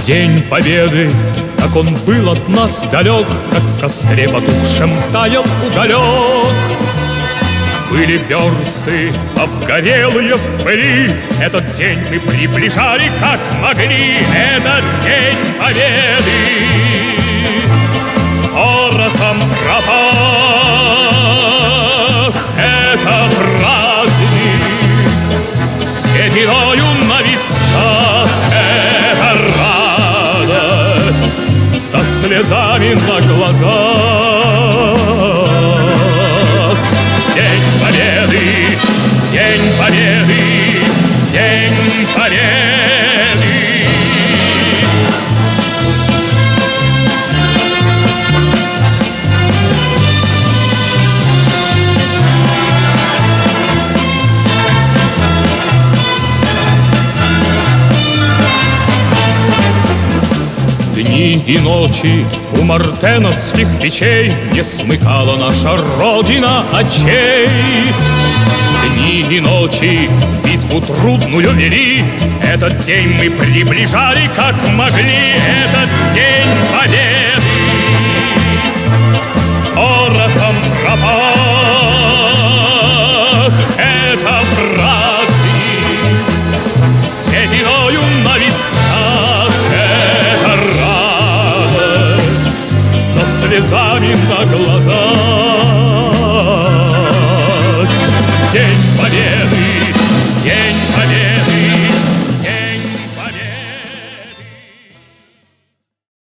День Победы, как он был от нас далек, как в костре потухшем таял уголек. Были версты обгорелые в пыли, этот день мы приближали как могли. Этот день Победы порохом пропах. Это праздник сединою на висках. Это радость со слезами на глазах. День Победы, День Победы, День Победы. Дни и ночи у мартеновских печей не смыкала наша Родина очей. Дни и ночи битву трудную вели, этот день мы приближали как могли. Этот день Победы порохом пропах. Это праздник сединою на висках. Это радость со слезами на глазах.